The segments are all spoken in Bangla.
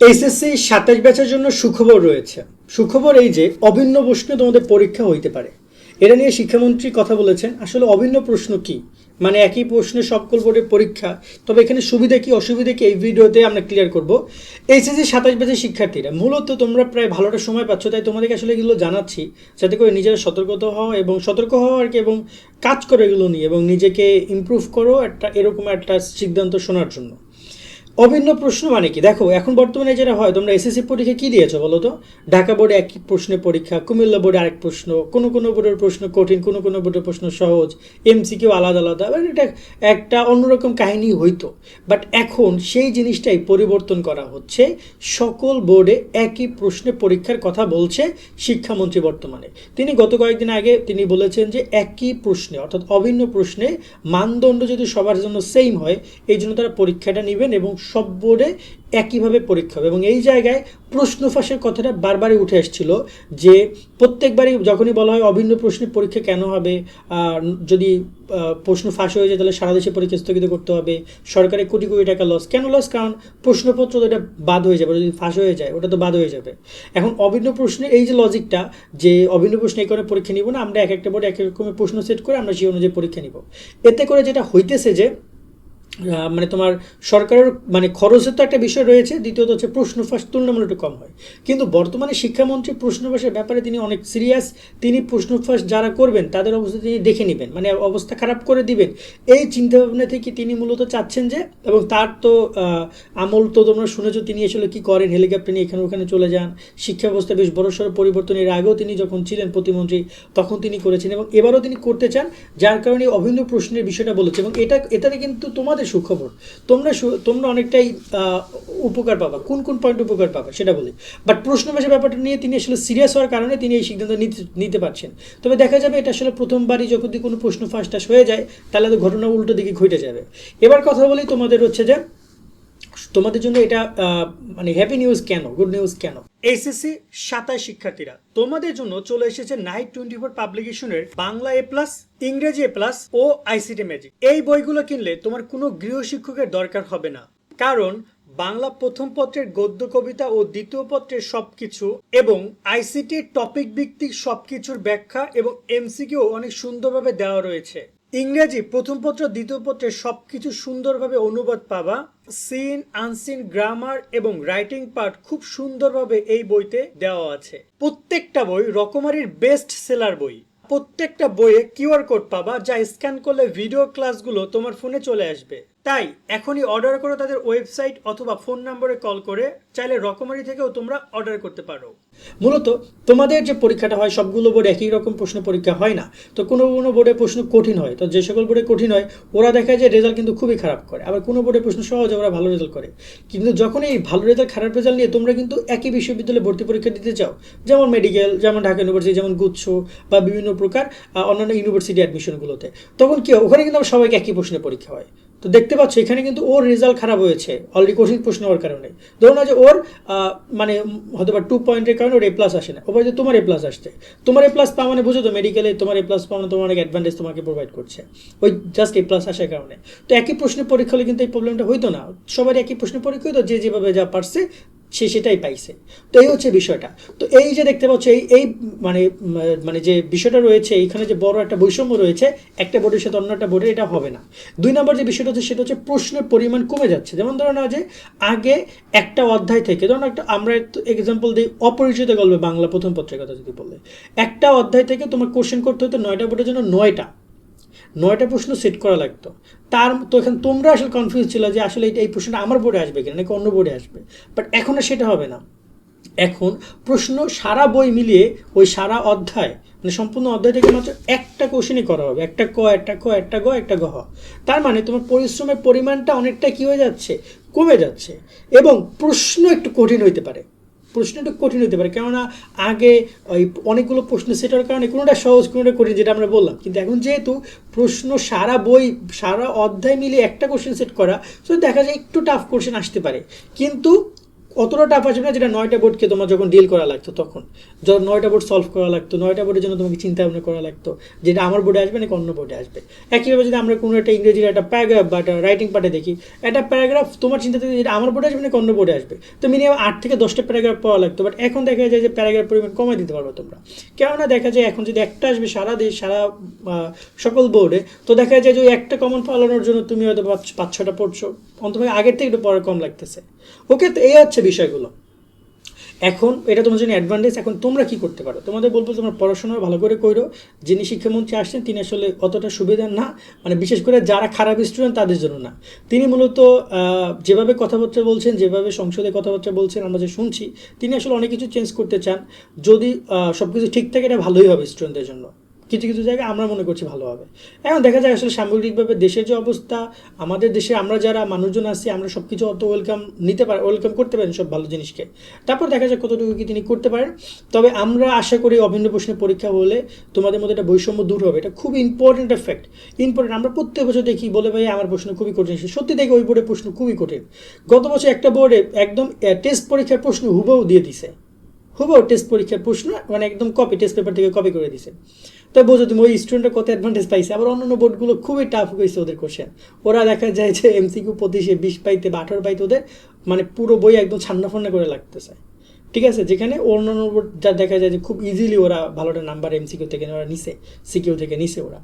এইচএসসি ২৭ ব্যাচের জন্য সুখবর রয়েছে। সুখবর এই যে অভিন্ন প্রশ্নে তোমাদের পরীক্ষা হইতে পারে। এটা নিয়ে শিক্ষামন্ত্রী কথা বলেছেন। আসলে অভিন্ন প্রশ্ন কি, মানে একই প্রশ্নে সকল বোর্ডের পরীক্ষা, তবে এখানে সুবিধা কি অসুবিধা কি এই ভিডিওতে আমরা ক্লিয়ার করব। এইচএসসি ২৭ ব্যাচের শিক্ষার্থীরা মূলত তোমরা প্রায় ভালোটা সময় পাচ্ছ, তাই তোমাদেরকে আসলে এগুলো জানাচ্ছি যাতে করে নিজেরা সতর্কত হও এবং সতর্ক হওয়া আর কি, এবং কাজ করো এগুলো নিয়ে এবং নিজেকে ইমপ্রুভ করো একটা এরকম একটা সিদ্ধান্ত শোনার জন্য। অভিন্ন প্রশ্ন মানে কি, দেখো এখন বর্তমানে যেটা হয়, তোমরা এসএসসি পরীক্ষা কি দিয়েছো বলো তো? ঢাকা বোর্ডে এক প্রশ্নের পরীক্ষা, কুমিল্লা বোর্ডে আরেক প্রশ্ন, কোনো কোনো বোর্ডের প্রশ্ন কঠিন, কোনো কোনো বোর্ডের প্রশ্ন সহজ, এমসিকিউ আলাদা আলাদা, এটা একটা অন্যরকম কাহিনী হইতো। বাট এখন সেই জিনিসটাই পরিবর্তন করা হচ্ছে। সকল বোর্ডে একই প্রশ্নে পরীক্ষার কথা বলছে শিক্ষামন্ত্রী বর্তমানে। তিনি গত কয়েকদিন আগে তিনি বলেছেন যে একই প্রশ্নে অর্থাৎ অভিন্ন প্রশ্নে মানদণ্ড যদি সবার জন্য সেম হয়, এই জন্য তারা পরীক্ষাটা নেবেন এবং সব বোর্ডে একইভাবে পরীক্ষা হবে। এবং এই জায়গায় প্রশ্ন ফাঁসের কথাটা বারবারই উঠে আসছিল যে প্রত্যেকবারই যখনই বলা হয় অভিন্ন প্রশ্নের পরীক্ষা কেন হবে, যদি প্রশ্ন ফাঁস হয়ে যায় তাহলে সারা দেশে পরীক্ষা স্থগিত করতে হবে, সরকারের কোটি কোটি টাকা লস। কেন লস? কারণ প্রশ্নপত্র তো এটা বাদ হয়ে যাবে, যদি ফাঁস হয়ে যায় ওটা তো বাদ হয়ে যাবে। এখন অভিন্ন প্রশ্নের এই যে লজিকটা, যে অভিন্ন প্রশ্নে এই কারণে পরীক্ষা নিব না, আমরা এক একটা বোর্ডে এক এক রকমের প্রশ্ন সেট করে আমরা সেই অনুযায়ী পরীক্ষা নিব। এতে করে যেটা হইতেছে যে মানে তোমার সরকারের মানে খরচের তো একটা বিষয় রয়েছে, দ্বিতীয়ত হচ্ছে প্রশ্ন ফাঁস তুলনামূলক একটু কম হয়। কিন্তু বর্তমানে শিক্ষামন্ত্রী প্রশ্ন ফাঁসের ব্যাপারে তিনি অনেক সিরিয়াস। তিনি প্রশ্ন ফাঁস যারা করবেন তাদের অবস্থা তিনি দেখে নেবেন, মানে অবস্থা খারাপ করে দিবেন, এই চিন্তাভাবনা থেকে তিনি মূলত চাচ্ছেন যে, এবং তার তো আমল তো তোমরা শুনেছো তিনি আসলে কী করেন, হেলিকপ্টার নিয়ে এখানে ওখানে চলে যান। শিক্ষা ব্যবস্থা বেশ বড়সড় পরিবর্তন এর আগেও তিনি যখন ছিলেন প্রতিমন্ত্রী তখন তিনি করেছেন এবং এবারও তিনি করতে চান, যার কারণে অভিন্ন প্রশ্নের বিষয়টা বলেছে। এবং এটাতে কিন্তু তোমাদের সুখবর, তোমরা অনেকটাই উপকার পাবা। কোন কোন পয়েন্ট উপকার পাবা সেটা বলি। বাট প্রশ্ন ফাঁসের ব্যাপারটা নিয়ে তিনি আসলে সিরিয়াস হওয়ার কারণে তিনি এই সিদ্ধান্ত নিতে পারছেন। তবে দেখা যাবে এটা আসলে প্রথমবারই যখন কোনো প্রশ্ন ফাঁস টাস হয়ে যায় তাহলে তো ঘটনা উল্টো দিকে ঘটে যাবে। এবার কথা বলি তোমাদের হচ্ছে যে তোমাদের জন্য এটা মানে হ্যাপি নিউজ কেন, গুড নিউজ কেন। এইচএসসি ২৭ শিক্ষার্থীরা তোমাদের জন্য চলে এসেছে নাইট 24 পাবলিকেশনের বাংলা এ প্লাস, ইংরেজি এ প্লাস ও আইসিটি ম্যাজিক। এই বইগুলো কিনলে তোমার কোনো গৃহ শিক্ষকের দরকার হবে না, কারণ বাংলা প্রথম পত্রের গদ্য কবিতা ও দ্বিতীয় পত্রের সবকিছু এবং আইসিটি টপিক ভিত্তিক সবকিছুর ব্যাখ্যা এবং এমসিকিউ অনেক সুন্দরভাবে দেওয়া রয়েছে। ইংরেজি প্রথম পত্র দ্বিতীয় পত্রের সবকিছু সুন্দরভাবে অনুবাদ পাবা। সিন আনসিন গ্রামার এবং রাইটিং পার্ট খুব সুন্দরভাবে এই বইতে দেওয়া আছে। প্রত্যেকটা বই রকমারির বেস্ট সেলার বই। প্রত্যেকটা বইয়ে কিউআর কোড পাবা, যা স্ক্যান করলে ভিডিও ক্লাসগুলো তোমার ফোনে চলে আসবে। তাই এখনই অর্ডার করো তাদের ওয়েবসাইট অথবা ফোন নম্বরে কল করে, চাইলে রকমারি থেকেও তোমরা অর্ডার করতে পারো। মূলত তোমাদের যে পরীক্ষাটা হয় সবগুলো বোর্ডে একই রকম প্রশ্ন পরীক্ষা হয় না, তো কোনো কোনো বোর্ডে প্রশ্ন কঠিন হয়। তো যে সকল বোর্ডে কঠিন হয় ওরা দেখা যায় রেজাল্ট কিন্তু খুবই খারাপ করে, আবার কোনো বোর্ডে প্রশ্ন সহজ ওরা ভালো রেজাল্ট করে। কিন্তু যখন এই ভালো রেজাল্ট খারাপ রেজাল্ট নিয়ে তোমরা কিন্তু একই বিশ্ববিদ্যালয়ে ভর্তি পরীক্ষা দিতে চাও, যেমন মেডিকেল, যেমন ঢাকা ইউনিভার্সিটি, যেমন গুচ্ছ বা বিভিন্ন প্রকার অন্যান্য ইউনিভার্সিটি অ্যাডমিশনগুলোতে, তখন কি ওখানে কিন্তু সবাইকে একই প্রশ্নের পরীক্ষা হয়। তো দেখতে পাচ্ছ এখানে কিন্তু ওর রেজাল্ট খারাপ হয়েছে অলরেডি কঠিন প্রশ্ন হওয়ার কারণে। ধরুন যে ওর মানে হয়তো বা 2 পয়েন্টের কারণে ওর এ প্লাস আসে না, ওপর যে তোমার এ প্লাস আসছে। তোমার এ প্লাস পাওয়া মানে বুঝো তো মেডিকেলে তোমার এ প্লাস পাওয়া মানে তোমার অনেক অ্যাডভান্টেজ তোমাকে প্রোভাইড করছে ওই জাস্ট এ প্লাস আসার কারণে। তো একই প্রশ্নের পরীক্ষা হলে কিন্তু এই প্রবলেমটা হইতো না, সবারই একই প্রশ্নের পরীক্ষা হইতো, যে যেভাবে যা পারছে সে সেটাই পাইছে। তো এই হচ্ছে বিষয়টা। তো এই যে দেখতে পাচ্ছ এই মানে মানে যে বিষয়টা রয়েছে এইখানে, যে বড় একটা বৈষম্য রয়েছে একটা বোর্ডের সাথে অন্য একটা বোর্ডের, এটা হবে না। 2 নম্বর যে বিষয়টা হচ্ছে সেটা হচ্ছে প্রশ্নের পরিমাণ কমে যাচ্ছে। যেমন ধরো না যে আগে একটা অধ্যায় থেকে, ধরুন একটা আমরা এক্সাম্পল দিই অপরিচিত গল্পে বাংলা প্রথম পত্রের কথা যদি বলে, একটা অধ্যায় থেকে তোমার কোশ্চেন করতে হতো 9টা বোর্ডের জন্য 9টা প্রশ্ন সেট করা লাগতো। তো এখন তোমরা আসলে কনফিউজ ছিল যে আসলে এই প্রশ্নটা আমার বোর্ডে আসবে কিনা নাকি অন্য বোর্ডে আসবে। বাট এখন আর সেটা হবে না। এখন প্রশ্ন সারা বই মিলিয়ে ওই সারা অধ্যায় মানে সম্পূর্ণ অধ্যায় থেকে মাত্র একটা কোশ্চেনই করা হবে, একটা ক একটা খ একটা গ একটা গহ। তার মানে তোমার পরিশ্রমের পরিমাণটা অনেকটা কী হয়ে যাচ্ছে, কমে যাচ্ছে। এবং প্রশ্ন একটু কঠিন হইতে পারে, কেননা আগে ওই অনেকগুলো প্রশ্ন সেটার কারণে কোনোটা সহজ কোনোটা কঠিন, যেটা আমরা বললাম। কিন্তু এখন যেহেতু প্রশ্ন সারা বই সারা অধ্যায় মিলিয়ে একটা কোশ্চেন সেট করা, তো দেখা যায় একটু টাফ কোশ্চেন আসতে পারে, কিন্তু অতটা টাফ আসবে না যেটা 9টা বোর্ডকে তোমার যখন ডিল করা লাগতো তখন, যখন 9টা বোর্ড সলভ করা লাগতো, 9টা বোর্ডের জন্য তোমাকে চিন্তা ভাবনা করা লাগতো যেটা আমার বোর্ডে আসবে নাকি অন্য বোর্ডে আসবে। একইভাবে যদি আমরা কোনো একটা ইংরেজির একটা প্যারাগ্রাফ বা একটা রাইটিং পার্টে দেখি, একটা প্যারাগ্রাফ তোমার চিন্তা থেকে যেটা আমার বোর্ডে আসবে নাকি অন্য বোর্ডে আসবে, তো মিনিমাম 8 থেকে 10টা প্যারাগ্রাফ পড়া লাগতো। বাট এখন দেখা যায় যে প্যারাগ্রাফ পরিমাণ কমাই দিতে পারবে তোমরা, কেননা দেখা যায় এখন যদি একটা আসবে সারা দেশ সারা সকল বোর্ডে, তো দেখা যায় যে ওই একটা কমন পালানোর জন্য তুমি হয়তো 5-6টা পড়ছো, অন্তত আগের থেকে একটু পড়া কম লাগতেছে। ওকে, তো এই হচ্ছে বিষয়গুলো। এখন এটা তোমার জন্য অ্যাডভান্টেজ। এখন তোমরা কি করতে পারো, তোমাদের বলবো তোমরা পড়াশোনা ভালো করে করো। যিনি শিক্ষামন্ত্রী আসছেন তিনি আসলে অতটা সুবিধার না, মানে বিশেষ করে যারা খারাপ স্টুডেন্ট তাদের জন্য না। তিনি মূলত যেভাবে কথাবার্তা বলছেন, যেভাবে সংসদে কথাবার্তা বলছেন আমরা যে শুনছি, তিনি আসলে অনেক কিছু চেঞ্জ করতে চান। যদি সব কিছু ঠিক থাকে এটা ভালোই হবে স্টুডেন্টদের জন্য, কিছু কিছু জায়গায় আমরা মনে করছি ভালো হবে। এখন দেখা যায় আসলে সামগ্রিকভাবে দেশের যে অবস্থা, আমাদের দেশে আমরা যারা মানুষজন আছি আমরা সব কিছু অত ওয়েলকাম করতে পারেন সব ভালো জিনিসকে। তারপর দেখা যায় কতটুকু কি তিনি করতে পারেন। তবে আমরা আশা করি অভিন্ন প্রশ্নের পরীক্ষা হলে তোমাদের মধ্যে একটা বৈষম্য দূর হবে, এটা খুব ইম্পর্টেন্ট একটা ফ্যাক্ট। ইম্পর্টেন্ট, আমরা প্রত্যেক বছর দেখি বলে ভাই আমার প্রশ্ন খুবই কঠিন, সত্যি দেখি ওই বোর্ডের প্রশ্ন খুবই কঠিন। গত বছর একটা বোর্ডে একদম টেস্ট পরীক্ষার প্রশ্ন হুবহু দিয়ে দিছে, হুবহু টেস্ট পরীক্ষার প্রশ্ন মানে একদম কপি, টেস্ট পেপার থেকে কপি করে দিছে। তো বোঝো তুমি ওই স্টুডেন্টের কত অ্যাডভান্টেজ পাইছে। আবার অন্যান্য বোর্ডগুলো খুবই টাফ হয়েছে ওদের কোশ্চেন, ওরা দেখা যায় যে এমসিকিউ প্রতি সে 20 পাইতে বা 18 পাইতে ওদের মানে পুরো বই একদম ছান্না ফান্না করে লাগতেছে। ঠিক আছে, যেখানে অন্যান্য বোর্ড যা দেখা যায় যে খুব ইজিলি ওরা ভালোটা নাম্বার এমসিকিউ থেকে ওরা নিছে, সিকিউ থেকে নিছে ওরা।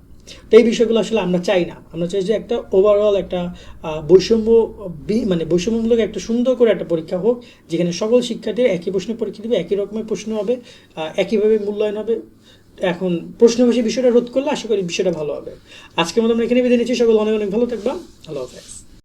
তো এই বিষয়গুলো আসলে আমরা চাই না, আমরা চাই যে একটা ওভারঅল একটা বৈষম্য মানে বৈষম্যমূলক একটা সুন্দর করে একটা পরীক্ষা হোক, যেখানে সকল শিক্ষার্থীরা একই প্রশ্নের পরীক্ষা দেবে, একই রকমের প্রশ্ন হবে, একইভাবে মূল্যায়ন হবে। এখন প্রশ্নবাসী বিষয়টা রোধ করলে আশা করি বিষয়টা ভালো হবে। আজকের মতো আমরা এখানে বিদায় নিচ্ছি, সকল অনেক অনেক ভালো থাকবা, আল্লাহ হাফেজ।